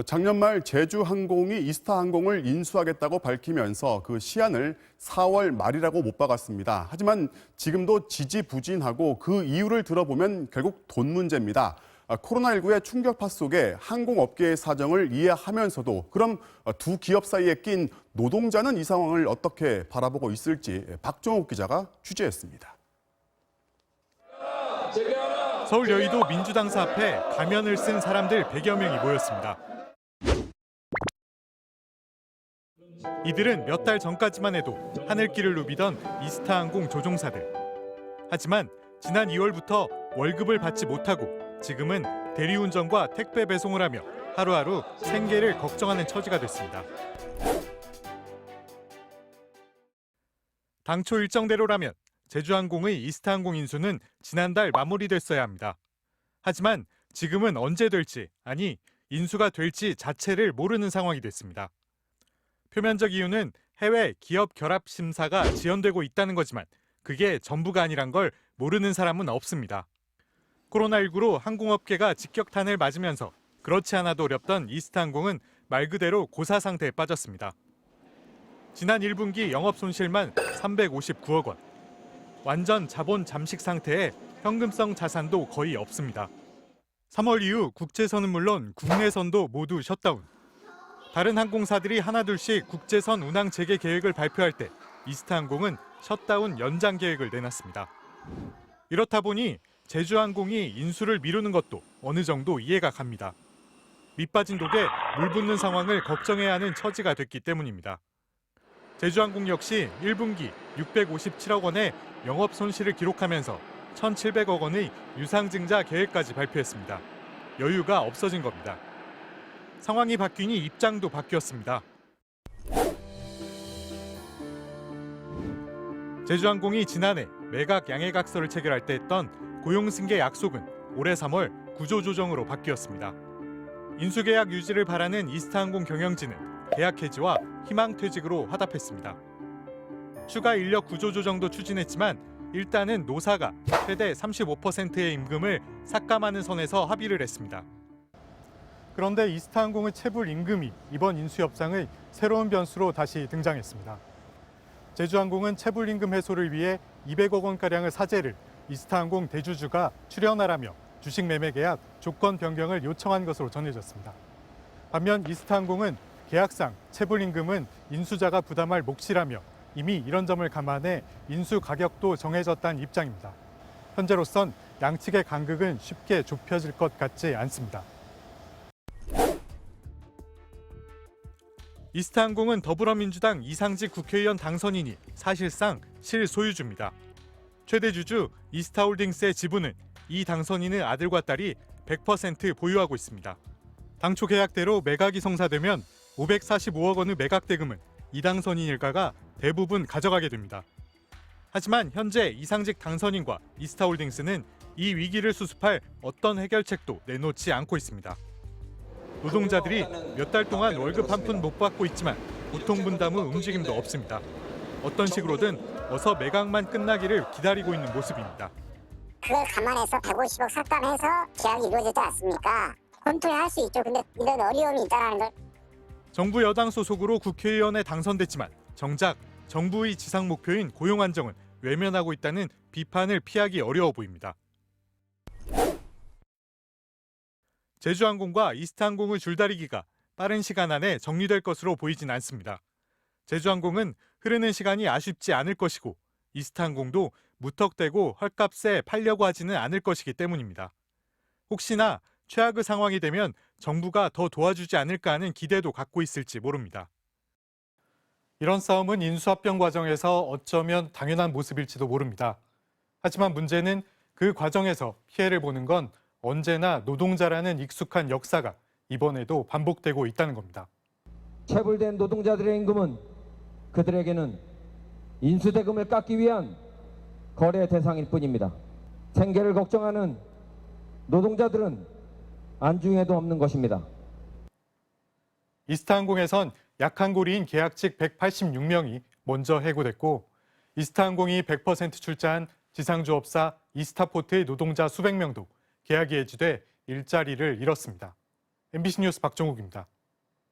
작년 말 제주항공이 이스타항공을 인수하겠다고 밝히면서 그 시한을 4월 말이라고 못 박았습니다. 하지만 지금도 지지부진하고 그 이유를 들어보면 결국 돈 문제입니다. 코로나19의 충격파 속에 항공업계의 사정을 이해하면서도 그럼 두 기업 사이에 낀 노동자는 이 상황을 어떻게 바라보고 있을지 박종욱 기자가 취재했습니다. 서울 여의도 민주당사 앞에 가면을 쓴 사람들 100여 명이 모였습니다. 이들은 몇 달 전까지만 해도 하늘길을 누비던 이스타항공 조종사들. 하지만 지난 2월부터 월급을 받지 못하고 지금은 대리운전과 택배 배송을 하며 하루하루 생계를 걱정하는 처지가 됐습니다. 당초 일정대로라면 제주항공의 이스타항공 인수는 지난달 마무리됐어야 합니다. 하지만 지금은 언제 될지, 아니 인수가 될지 자체를 모르는 상황이 됐습니다. 표면적 이유는 해외 기업 결합 심사가 지연되고 있다는 거지만 그게 전부가 아니란 걸 모르는 사람은 없습니다. 코로나19로 항공업계가 직격탄을 맞으면서 그렇지 않아도 어렵던 이스타항공은 말 그대로 고사 상태에 빠졌습니다. 지난 1분기 영업 손실만 359억 원. 완전 자본 잠식 상태에 현금성 자산도 거의 없습니다. 3월 이후 국제선은 물론 국내선도 모두 셧다운. 다른 항공사들이 하나둘씩 국제선 운항 재개 계획을 발표할 때 이스타항공은 셧다운 연장 계획을 내놨습니다. 이렇다 보니 제주항공이 인수를 미루는 것도 어느 정도 이해가 갑니다. 밑빠진 독에 물 붓는 상황을 걱정해야 하는 처지가 됐기 때문입니다. 제주항공 역시 1분기 657억 원의 영업 손실을 기록하면서 1,700억 원의 유상증자 계획까지 발표했습니다. 여유가 없어진 겁니다. 상황이 바뀌니 입장도 바뀌었습니다. 제주항공이 지난해 매각 양해각서를 체결할 때 했던 고용승계 약속은 올해 3월 구조조정으로 바뀌었습니다. 인수계약 유지를 바라는 이스타항공 경영진은 계약 해지와 희망퇴직으로 화답했습니다. 추가 인력 구조조정도 추진했지만 일단은 노사가 최대 35%의 임금을 삭감하는 선에서 합의를 했습니다. 그런데 이스타항공의 체불 임금이 이번 인수 협상의 새로운 변수로 다시 등장했습니다. 제주항공은 체불 임금 해소를 위해 200억 원가량의 사재를 이스타항공 대주주가 출연하라며 주식 매매 계약 조건 변경을 요청한 것으로 전해졌습니다. 반면 이스타항공은 계약상 체불 임금은 인수자가 부담할 몫이라며 이미 이런 점을 감안해 인수 가격도 정해졌다는 입장입니다. 현재로선 양측의 간극은 쉽게 좁혀질 것 같지 않습니다. 이스타항공은 더불어민주당 이상직 국회의원 당선인이 사실상 실소유주입니다. 최대 주주 이스타홀딩스의 지분은 이 당선인의 아들과 딸이 100% 보유하고 있습니다. 당초 계약대로 매각이 성사되면 545억 원의 매각 대금은 이 당선인 일가가 대부분 가져가게 됩니다. 하지만 현재 이상직 당선인과 이스타홀딩스는 이 위기를 수습할 어떤 해결책도 내놓지 않고 있습니다. 노동자들이 몇 달 동안 월급 한 푼 못 받고 있지만 고통 분담 후 움직임도 없습니다. 어떤 식으로든 어서 매각만 끝나기를 기다리고 있는 모습입니다. 그걸 감안해서 150억 삭감해서 계약이 이루어지지 않습니까? 검토할 수 있죠. 근데 이런 어려움이 있다는 걸. 정부 여당 소속으로 국회의원에 당선됐지만 정작 정부의 지상 목표인 고용 안정은 외면하고 있다는 비판을 피하기 어려워 보입니다. 제주항공과 이스타항공의 줄다리기가 빠른 시간 안에 정리될 것으로 보이진 않습니다. 제주항공은 흐르는 시간이 아쉽지 않을 것이고 이스타항공도 무턱대고 헐값에 팔려고 하지는 않을 것이기 때문입니다. 혹시나 최악의 상황이 되면 정부가 더 도와주지 않을까 하는 기대도 갖고 있을지 모릅니다. 이런 싸움은 인수합병 과정에서 어쩌면 당연한 모습일지도 모릅니다. 하지만 문제는 그 과정에서 피해를 보는 건 언제나 노동자라는 익숙한 역사가 이번에도 반복되고 있다는 겁니다. 체불된 노동자들의 임금은 그들에게는 인수대금을 깎기 위한 거래 대상일 뿐입니다. 생계를 걱정하는 노동자들은 안중에도 없는 것입니다. 이스타항공에선 약한 고리인 계약직 186명이 먼저 해고됐고 이스타항공이 100% 출자한 지상조업사 이스타포트의 노동자 수백 명도 계약이 해지돼 일자리를 잃었습니다. MBC 뉴스 박정욱입니다.